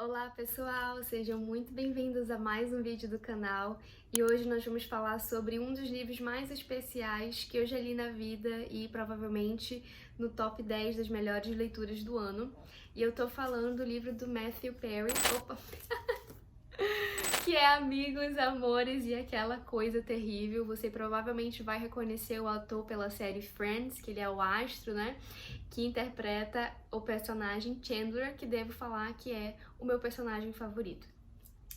Olá pessoal, sejam muito bem-vindos a mais um vídeo do canal e hoje nós vamos falar sobre um dos livros mais especiais que eu já li na vida e provavelmente no top 10 das melhores leituras do ano. E eu tô falando do livro do Matthew Perry, que é Amigos, Amores e Aquela Coisa Terrível. Você provavelmente vai reconhecer o autor pela série Friends, que ele é o astro, né? Que interpreta o personagem Chandler, que devo falar que é o meu personagem favorito.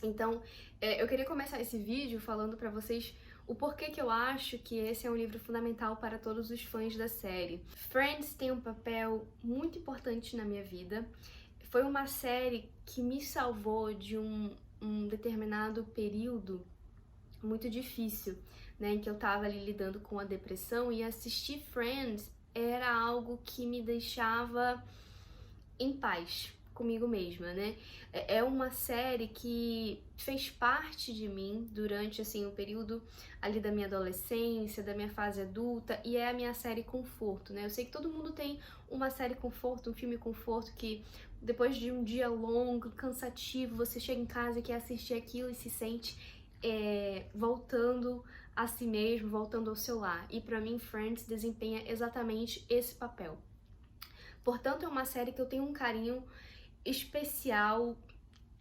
Então, eu queria começar esse vídeo falando pra vocês o porquê que eu acho que esse é um livro fundamental para todos os fãs da série. Friends tem um papel muito importante na minha vida. Foi uma série que me salvou de um determinado período muito difícil, né, em que eu tava ali lidando com a depressão, e assistir Friends era algo que me deixava em paz comigo mesma, né? É uma série que fez parte de mim durante, assim, o período ali da minha adolescência, da minha fase adulta, e é a minha série conforto, né? Eu sei que todo mundo tem uma série conforto, um filme conforto que depois de um dia longo, cansativo, você chega em casa e quer assistir aquilo e se sente voltando a si mesmo, voltando ao seu lar. E pra mim, Friends desempenha exatamente esse papel. Portanto, é uma série que eu tenho um carinho especial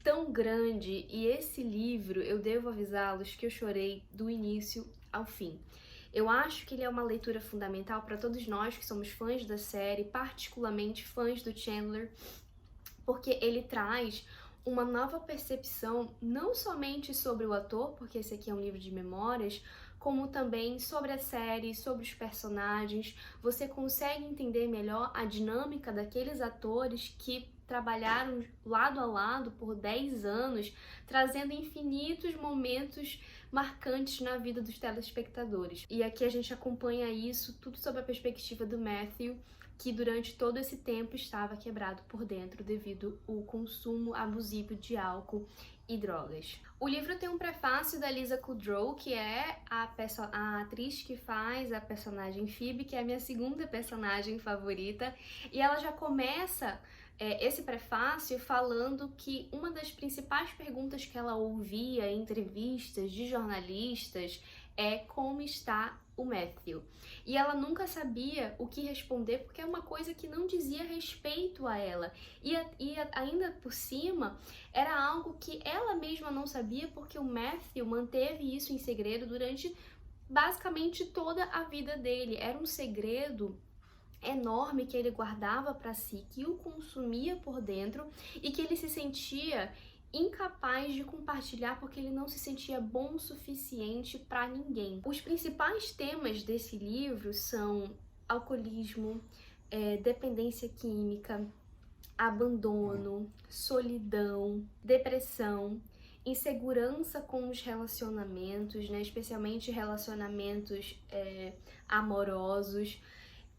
tão grande, e esse livro, eu devo avisá-los que eu chorei do início ao fim. Eu acho que ele é uma leitura fundamental para todos nós que somos fãs da série, particularmente fãs do Chandler, porque ele traz uma nova percepção não somente sobre o ator, porque esse aqui é um livro de memórias, como também sobre a série, sobre os personagens. Você consegue entender melhor a dinâmica daqueles atores que trabalharam lado a lado por 10 anos, trazendo infinitos momentos marcantes na vida dos telespectadores. E aqui a gente acompanha isso tudo sob a perspectiva do Matthew, que durante todo esse tempo estava quebrado por dentro devido ao consumo abusivo de álcool e drogas. O livro tem um prefácio da Lisa Kudrow, que é a atriz que faz a personagem Phoebe, que é a minha segunda personagem favorita, e ela já começa esse prefácio falando que uma das principais perguntas que ela ouvia em entrevistas de jornalistas é como está o Matthew. E ela nunca sabia o que responder, porque é uma coisa que não dizia respeito a ela. E ainda por cima, era algo que ela mesma não sabia, porque o Matthew manteve isso em segredo durante basicamente toda a vida dele. Era um segredo enorme que ele guardava para si, que o consumia por dentro e que ele se sentia incapaz de compartilhar porque ele não se sentia bom o suficiente para ninguém. Os principais temas desse livro são alcoolismo, dependência química, abandono, solidão, depressão, insegurança com os relacionamentos, né? Especialmente relacionamentos amorosos.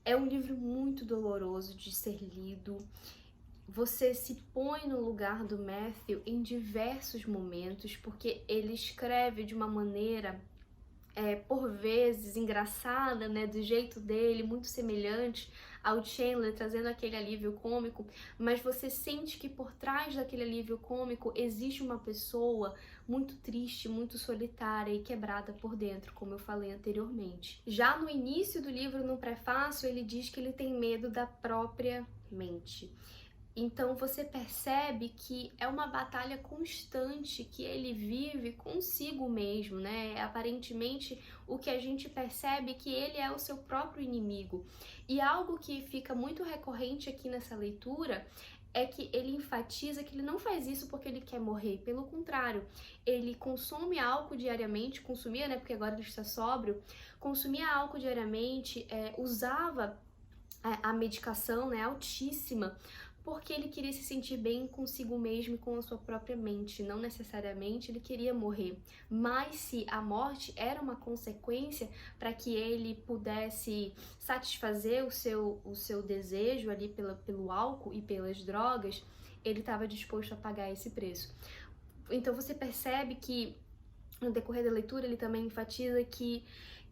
É um livro muito doloroso de ser lido. Você se põe no lugar do Matthew em diversos momentos, porque ele escreve de uma maneira, por vezes, engraçada, né, do jeito dele, muito semelhante ao Chandler, trazendo aquele alívio cômico, mas você sente que por trás daquele alívio cômico existe uma pessoa muito triste, muito solitária e quebrada por dentro, como eu falei anteriormente. Já no início do livro, no prefácio, ele diz que ele tem medo da própria mente. Então você percebe que é uma batalha constante que ele vive consigo mesmo, né? Aparentemente, o que a gente percebe é que ele é o seu próprio inimigo. E algo que fica muito recorrente aqui nessa leitura é que ele enfatiza que ele não faz isso porque ele quer morrer, pelo contrário, ele consome álcool diariamente, consumia, né, porque agora ele está sóbrio, consumia álcool diariamente, usava a medicação, né, altíssima, porque ele queria se sentir bem consigo mesmo e com a sua própria mente. Não necessariamente ele queria morrer, mas se a morte era uma consequência para que ele pudesse satisfazer o seu desejo ali pelo álcool e pelas drogas, ele estava disposto a pagar esse preço. Então você percebe que no decorrer da leitura ele também enfatiza que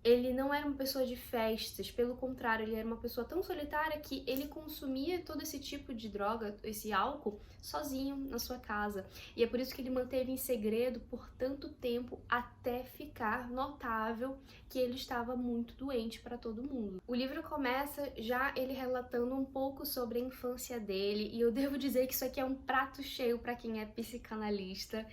Ele não era uma pessoa de festas, pelo contrário, ele era uma pessoa tão solitária que ele consumia todo esse tipo de droga, esse álcool, sozinho na sua casa. E é por isso que ele manteve em segredo por tanto tempo até ficar notável que ele estava muito doente para todo mundo. O livro começa já ele relatando um pouco sobre a infância dele, e eu devo dizer que isso aqui é um prato cheio para quem é psicanalista.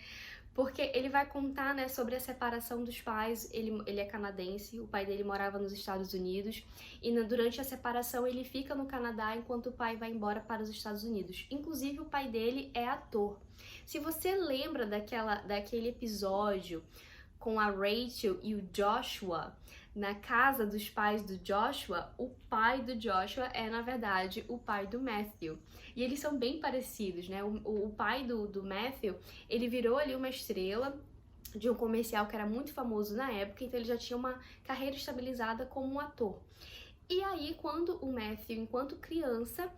Porque ele vai contar, né, sobre a separação dos pais. Ele é canadense, o pai dele morava nos Estados Unidos, e durante a separação ele fica no Canadá enquanto o pai vai embora para os Estados Unidos. Inclusive, o pai dele é ator. Se você lembra daquele episódio com a Rachel e o Joshua, na casa dos pais do Joshua, o pai do Joshua é, na verdade, o pai do Matthew. E eles são bem parecidos, né? O pai do Matthew, ele virou ali uma estrela de um comercial que era muito famoso na época, então ele já tinha uma carreira estabilizada como um ator. E aí, quando o Matthew, enquanto criança,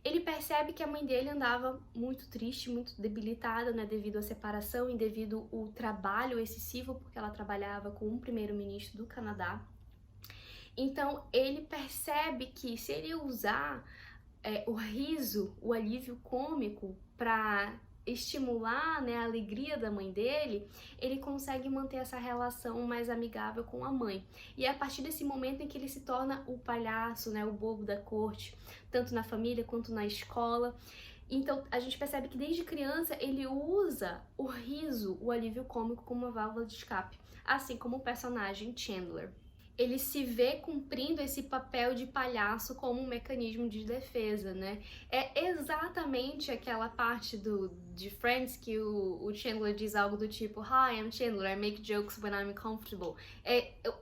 ele percebe que a mãe dele andava muito triste, muito debilitada, né, devido à separação e devido ao trabalho excessivo, porque ela trabalhava com o primeiro-ministro do Canadá. Então, ele percebe que se ele usar o riso, o alívio cômico, para estimular, né, a alegria da mãe dele, ele consegue manter essa relação mais amigável com a mãe. E é a partir desse momento em que ele se torna o palhaço, né, o bobo da corte, tanto na família quanto na escola. Então a gente percebe que desde criança ele usa o riso, o alívio cômico, como uma válvula de escape, assim como o personagem Chandler. Ele se vê cumprindo esse papel de palhaço como um mecanismo de defesa, né? É exatamente aquela parte de Friends que o Chandler diz algo do tipo Hi, I'm Chandler, I make jokes when I'm comfortable.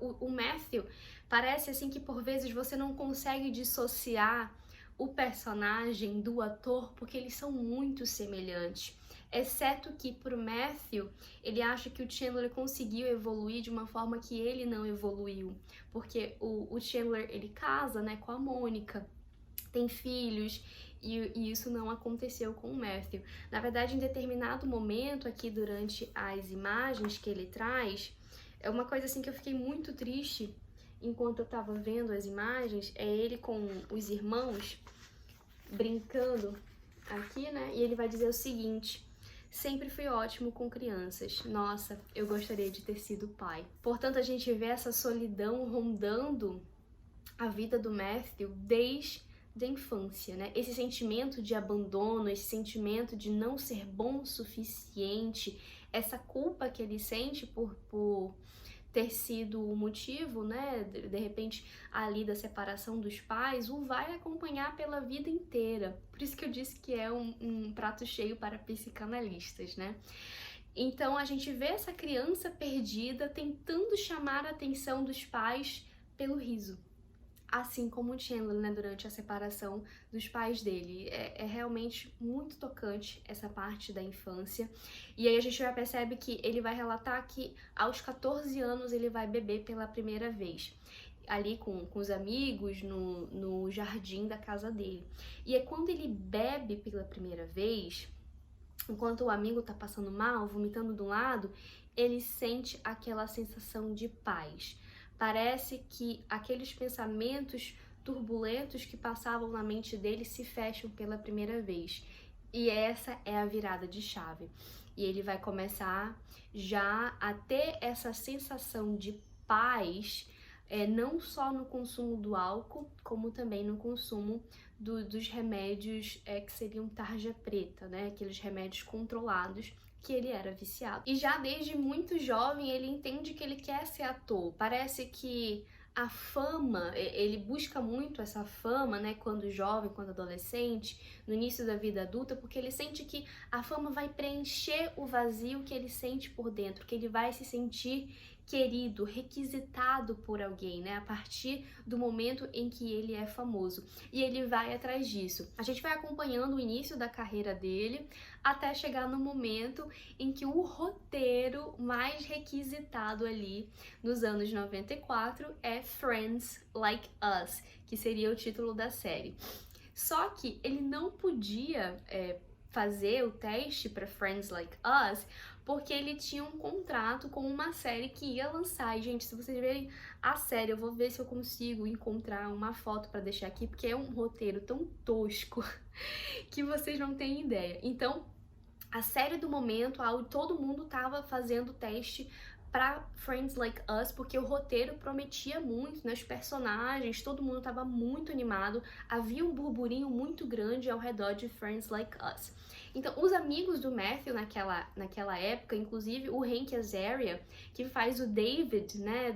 O Matthew parece assim que por vezes você não consegue dissociar o personagem do ator porque eles são muito semelhantes. Exceto que pro Matthew, ele acha que o Chandler conseguiu evoluir de uma forma que ele não evoluiu. Porque o Chandler, ele casa, né, com a Mônica, tem filhos, e isso não aconteceu com o Matthew. Na verdade, em determinado momento aqui durante as imagens que ele traz, é uma coisa assim que eu fiquei muito triste enquanto eu tava vendo as imagens, é ele com os irmãos brincando aqui, né, e ele vai dizer o seguinte: sempre fui ótimo com crianças. Nossa, eu gostaria de ter sido pai. Portanto, a gente vê essa solidão rondando a vida do Matthew desde a infância, né? Esse sentimento de abandono, esse sentimento de não ser bom o suficiente, essa culpa que ele sente por ter sido o motivo, né, de repente, ali da separação dos pais, o vai acompanhar pela vida inteira. Por isso que eu disse que é um prato cheio para psicanalistas, né? Então, a gente vê essa criança perdida tentando chamar a atenção dos pais pelo riso. Assim como o Chandler, né, durante a separação dos pais dele. É realmente muito tocante essa parte da infância. E aí a gente já percebe que ele vai relatar que aos 14 anos ele vai beber pela primeira vez. Ali com os amigos, no jardim da casa dele. E é quando ele bebe pela primeira vez, enquanto o amigo tá passando mal, vomitando de um lado, ele sente aquela sensação de paz. Parece que aqueles pensamentos turbulentos que passavam na mente dele se fecham pela primeira vez. E essa é a virada de chave. E ele vai começar já a ter essa sensação de paz, não só no consumo do álcool, como também no consumo dos remédios que seriam tarja preta, né? Aqueles remédios controlados que ele era viciado. E já desde muito jovem ele entende que ele quer ser ator. Parece que a fama, ele busca muito essa fama, né, quando jovem, quando adolescente, no início da vida adulta, porque ele sente que a fama vai preencher o vazio que ele sente por dentro, que ele vai se sentir querido, requisitado por alguém, né, a partir do momento em que ele é famoso. E ele vai atrás disso. A gente vai acompanhando o início da carreira dele até chegar no momento em que o roteiro mais requisitado ali nos anos 94 é Friends Like Us, que seria o título da série. Só que ele não podia fazer o teste para Friends Like Us, porque ele tinha um contrato com uma série que ia lançar. E, gente, se vocês verem a série, eu vou ver se eu consigo encontrar uma foto para deixar aqui, porque é um roteiro tão tosco que vocês não têm ideia. Então, a série do momento, todo mundo tava fazendo teste pra Friends Like Us, porque o roteiro prometia muito, né? Os personagens, todo mundo tava muito animado, havia um burburinho muito grande ao redor de Friends Like Us. Então, os amigos do Matthew naquela época, inclusive o Hank Azaria, que faz o David, né,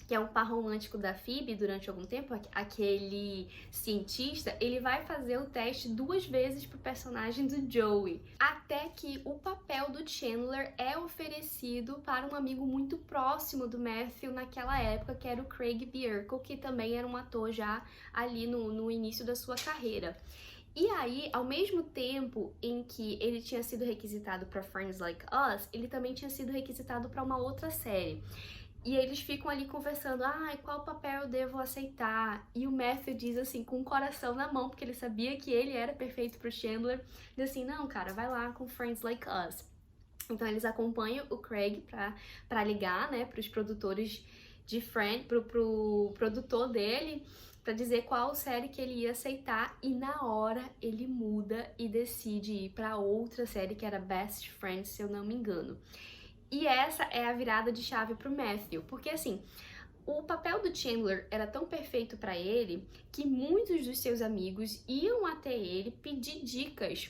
que é o par romântico da Phoebe durante algum tempo, aquele cientista, ele vai fazer o teste 2 vezes pro personagem do Joey. Até que o papel do Chandler é oferecido para um amigo muito próximo do Matthew naquela época, que era o Craig Bierko, que também era um ator já ali no início da sua carreira. E aí, ao mesmo tempo em que ele tinha sido requisitado para Friends Like Us, ele também tinha sido requisitado para uma outra série. E eles ficam ali conversando, qual papel eu devo aceitar? E o Matthew diz assim, com o coração na mão, porque ele sabia que ele era perfeito pro Chandler, diz assim, não, cara, vai lá com Friends Like Us. Então eles acompanham o Craig pra ligar, né, pros produtores de Friends, pro produtor dele, pra dizer qual série que ele ia aceitar, e na hora ele muda e decide ir pra outra série, que era Best Friends, se eu não me engano. E essa é a virada de chave pro Matthew, porque assim, o papel do Chandler era tão perfeito pra ele que muitos dos seus amigos iam até ele pedir dicas,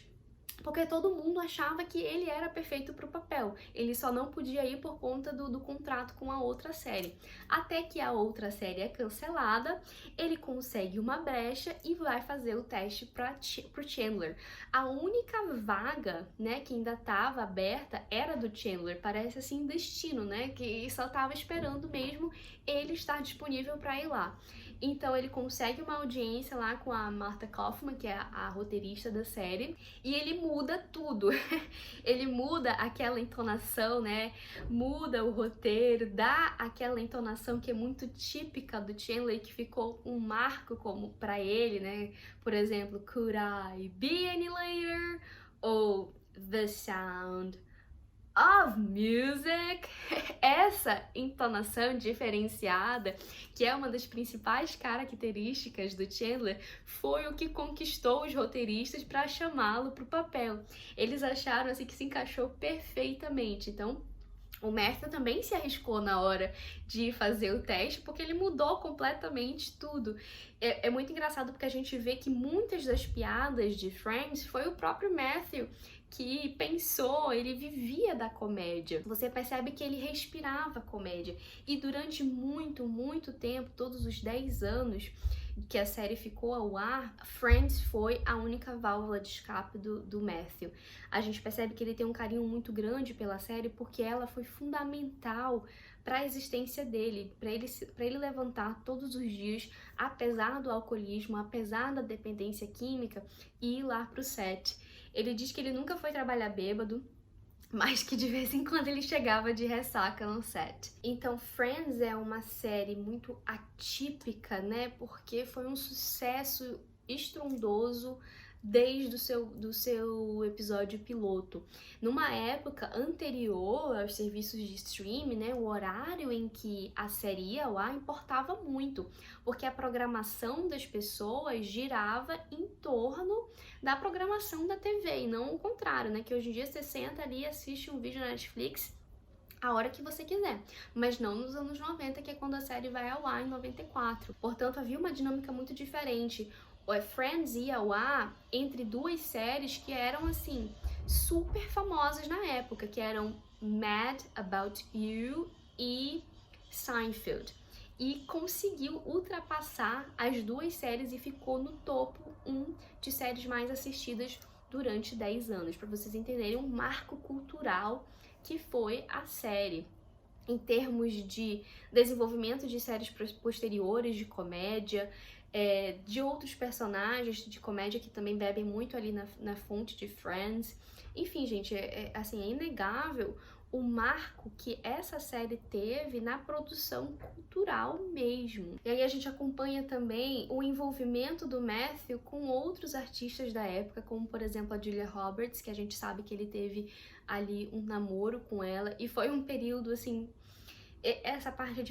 porque todo mundo achava que ele era perfeito pro papel. Ele só não podia ir por conta do contrato com a outra série. Até que a outra série é cancelada, ele consegue uma brecha e vai fazer o teste pro Chandler. A única vaga, né, que ainda estava aberta era do Chandler. Parece assim destino, né, que só estava esperando mesmo ele estar disponível para ir lá. Então ele consegue uma audiência lá com a Martha Kaufman, que é a roteirista da série, e ele muda tudo. Ele muda aquela entonação, né? Muda o roteiro, dá aquela entonação que é muito típica do Chandler, que ficou um marco como para ele, né? Por exemplo, Could I Be Any Later? Ou The Sound of Music. Essa entonação diferenciada, que é uma das principais características do Chandler, foi o que conquistou os roteiristas para chamá-lo para o papel. Eles acharam assim que se encaixou perfeitamente. Então, o Matthew também se arriscou na hora de fazer o teste, porque ele mudou completamente tudo. É muito engraçado porque a gente vê que muitas das piadas de Friends foi o próprio Matthew que pensou, ele vivia da comédia. Você percebe que ele respirava comédia. E durante muito, muito tempo, todos os 10 anos que a série ficou ao ar, Friends foi a única válvula de escape do Matthew. A gente percebe que ele tem um carinho muito grande pela série porque ela foi fundamental para a existência dele, para ele levantar todos os dias, apesar do alcoolismo, apesar da dependência química, e ir lá pro set. Ele diz que ele nunca foi trabalhar bêbado, mas que de vez em quando ele chegava de ressaca no set. Então, Friends é uma série muito atípica, né? Porque foi um sucesso estrondoso desde do seu episódio piloto. Numa época anterior aos serviços de streaming, né, o horário em que a série ia ao ar importava muito, porque a programação das pessoas girava em torno da programação da TV, e não o contrário, né, que hoje em dia você senta ali e assiste um vídeo na Netflix a hora que você quiser, mas não nos anos 90, que é quando a série vai ao ar em 94. Portanto, havia uma dinâmica muito diferente. Friends ia ao ar entre 2 séries que eram, assim, super famosas na época, que eram Mad About You e Seinfeld. E conseguiu ultrapassar as 2 séries e ficou no topo 1 de séries mais assistidas durante 10 anos, para vocês entenderem um marco cultural que foi a série. Em termos de desenvolvimento de séries posteriores de comédia, de outros personagens de comédia que também bebem muito ali na fonte de Friends. Enfim, gente, assim, é inegável o marco que essa série teve na produção cultural mesmo. E aí a gente acompanha também o envolvimento do Matthew com outros artistas da época, como por exemplo a Julia Roberts, que a gente sabe que ele teve ali um namoro com ela, e foi um período assim, essa parte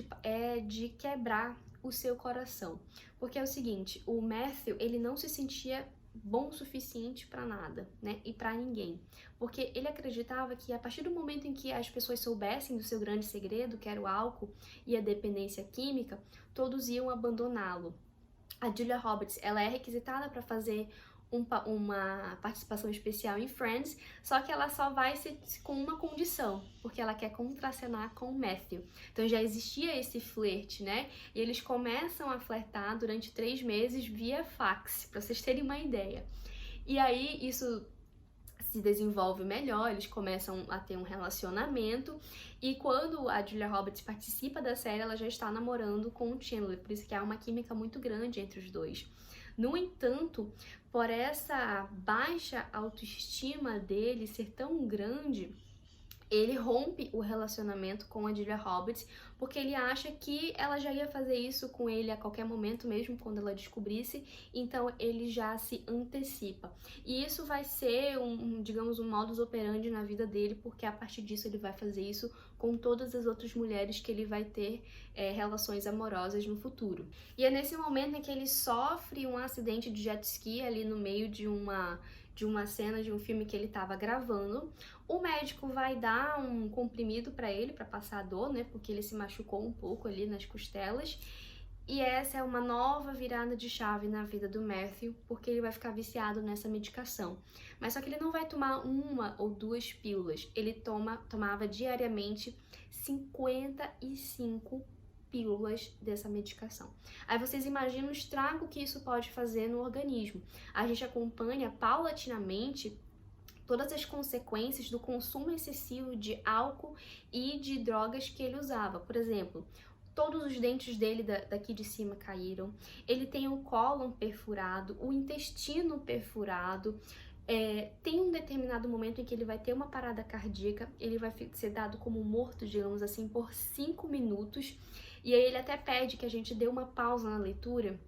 de quebrar o seu coração. Porque é o seguinte, o Matthew, ele não se sentia bom o suficiente pra nada, né? E pra ninguém. Porque ele acreditava que a partir do momento em que as pessoas soubessem do seu grande segredo, que era o álcool e a dependência química, todos iam abandoná-lo. A Julia Roberts, ela é requisitada para fazer uma participação especial em Friends, só que ela só vai com uma condição, porque ela quer contracenar com o Matthew. Então já existia esse flerte, né? E eles começam a flertar durante 3 meses via fax, para vocês terem uma ideia. E aí isso se desenvolve melhor, eles começam a ter um relacionamento, e quando a Julia Roberts participa da série, ela já está namorando com o Chandler, por isso que há uma química muito grande entre os dois. No entanto, por essa baixa autoestima dele ser tão grande, ele rompe o relacionamento com a Julia Roberts, porque ele acha que ela já ia fazer isso com ele a qualquer momento, mesmo quando ela descobrisse, então ele já se antecipa. E isso vai ser digamos, um modus operandi na vida dele, porque a partir disso ele vai fazer isso com todas as outras mulheres que ele vai ter relações amorosas no futuro. E é nesse momento em que ele sofre um acidente de jet ski ali no meio de uma cena de um filme que ele estava gravando. O médico vai dar um comprimido para ele, para passar a dor, né? Porque ele se machucou um pouco ali nas costelas. E essa é uma nova virada de chave na vida do Matthew, porque ele vai ficar viciado nessa medicação. Mas só que ele não vai tomar 1 ou 2 pílulas. Ele tomava diariamente 55 pílulas dessa medicação. Aí vocês imaginam o estrago que isso pode fazer no organismo. A gente acompanha paulatinamente todas as consequências do consumo excessivo de álcool e de drogas que ele usava. Por exemplo, todos os dentes dele daqui de cima caíram, ele tem o cólon perfurado, o intestino perfurado. Tem um determinado momento em que ele vai ter uma parada cardíaca, ele vai ser dado como morto, digamos assim, por 5 minutos, e aí ele até pede que a gente dê uma pausa na leitura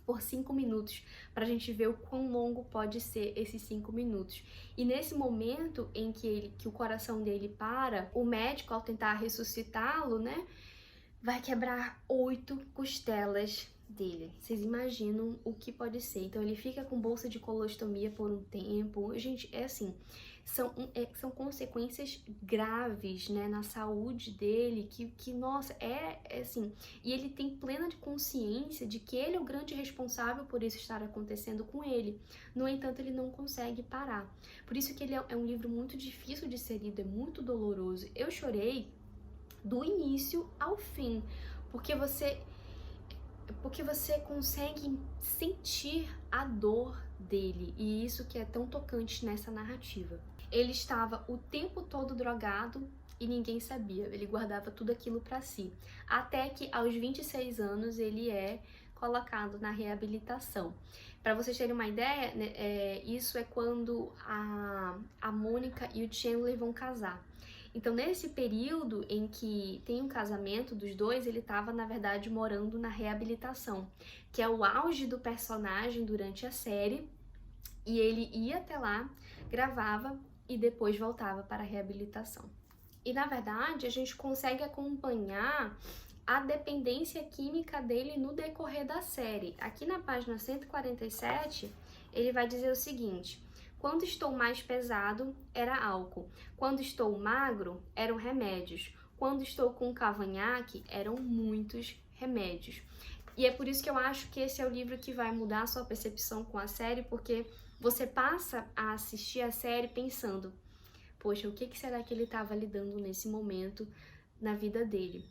por 5 minutos, para a gente ver o quão longo pode ser esses 5 minutos. E nesse momento em que o coração dele para, o médico, ao tentar ressuscitá-lo, né, vai quebrar 8 costelas dele. Vocês imaginam o que pode ser? Então ele fica com bolsa de colostomia por um tempo. Gente, é assim, são consequências graves, né, na saúde dele, que nossa, assim, e ele tem plena de consciência de que ele é o grande responsável por isso estar acontecendo com ele. No entanto, ele não consegue parar. Por isso que ele é um livro muito difícil de ser lido, é muito doloroso. Eu chorei do início ao fim, porque você consegue sentir a dor dele, e isso que é tão tocante nessa narrativa. Ele estava o tempo todo drogado e ninguém sabia, ele guardava tudo aquilo para si, até que aos 26 anos ele é colocado na reabilitação. Para vocês terem uma ideia, né, isso é quando a Mônica e o Chandler vão casar. Então, nesse período em que tem um casamento dos dois, ele estava, na verdade, morando na reabilitação, que é o auge do personagem durante a série, e ele ia até lá, gravava e depois voltava para a reabilitação. E, na verdade, a gente consegue acompanhar a dependência química dele no decorrer da série. Aqui na página 147, ele vai dizer o seguinte: quando estou mais pesado, era álcool. Quando estou magro, eram remédios. Quando estou com cavanhaque, eram muitos remédios. E é por isso que eu acho que esse é o livro que vai mudar a sua percepção com a série, porque você passa a assistir a série pensando, poxa, o que será que ele estava lidando nesse momento na vida dele?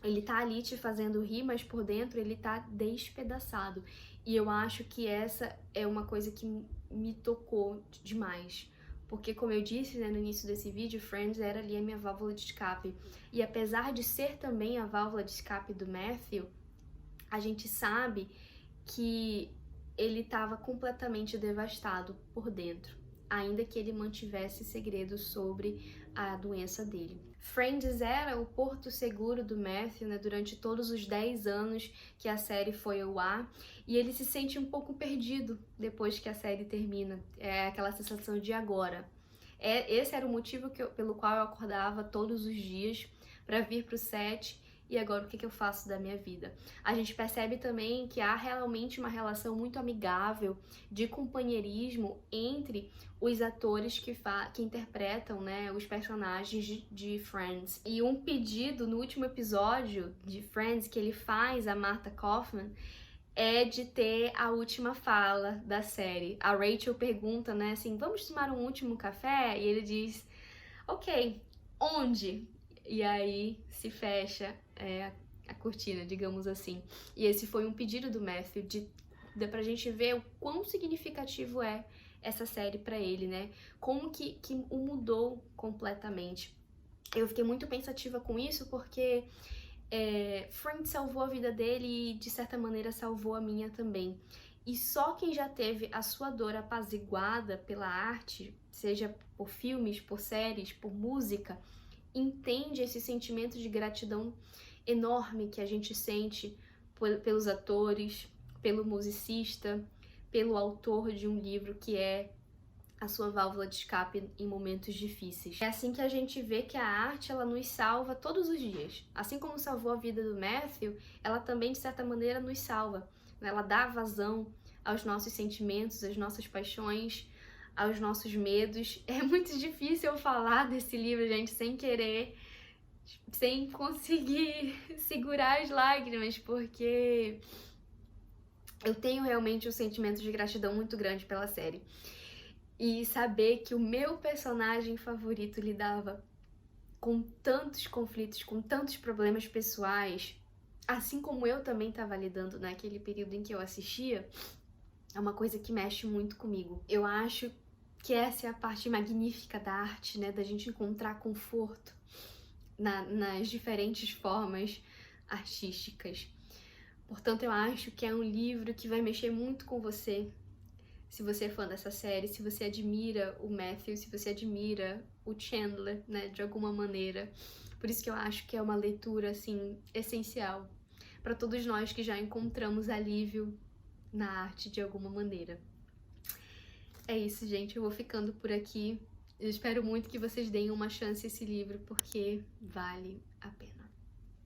Ele tá ali te fazendo rir, mas por dentro ele tá despedaçado. E eu acho que essa é uma coisa que me tocou demais. Porque, como eu disse, né, no início desse vídeo, Friends era ali a minha válvula de escape. E apesar de ser também a válvula de escape do Matthew, a gente sabe que ele estava completamente devastado por dentro, ainda que ele mantivesse segredo sobre a doença dele. Friends era o porto seguro do Matthew, né, durante todos os 10 anos que a série foi ao ar, e ele se sente um pouco perdido depois que a série termina. É aquela sensação de agora. Esse era o motivo pelo qual eu acordava todos os dias para vir para o set. E agora o que eu faço da minha vida? A gente percebe também que há realmente uma relação muito amigável de companheirismo entre os atores que interpretam, né, os personagens de Friends. E um pedido no último episódio de Friends que ele faz a Martha Kaufman é de ter a última fala da série. A Rachel pergunta, né, assim, vamos tomar um último café? E ele diz, ok, onde? E aí se fecha a cortina, digamos assim. E esse foi um pedido do Matthew pra gente ver o quão significativo é essa série pra ele, né? Como que o mudou completamente. Eu fiquei muito pensativa com isso porque Friends salvou a vida dele e de certa maneira salvou a minha também. E só quem já teve a sua dor apaziguada pela arte, seja por filmes, por séries, por música, entende esse sentimento de gratidão enorme que a gente sente pelos atores, pelo musicista, pelo autor de um livro que é a sua válvula de escape em momentos difíceis. É assim que a gente vê que a arte, ela nos salva todos os dias. Assim como salvou a vida do Matthew, ela também, de certa maneira, nos salva. Ela dá vazão aos nossos sentimentos, às nossas paixões, aos nossos medos. É muito difícil eu falar desse livro, gente, sem querer, sem conseguir segurar as lágrimas, porque eu tenho realmente um sentimento de gratidão muito grande pela série. E saber que o meu personagem favorito lidava com tantos conflitos, com tantos problemas pessoais, assim como eu também estava lidando naquele período em que eu assistia, é uma coisa que mexe muito comigo. Eu acho que essa é a parte magnífica da arte, né? Da gente encontrar conforto nas diferentes formas artísticas. Portanto, eu acho que é um livro que vai mexer muito com você, se você é fã dessa série, se você admira o Matthew, se você admira o Chandler, né, de alguma maneira. Por isso que eu acho que é uma leitura, assim, essencial para todos nós que já encontramos alívio na arte de alguma maneira. É isso, gente, eu vou ficando por aqui. Eu espero muito que vocês deem uma chance a esse livro, porque vale a pena.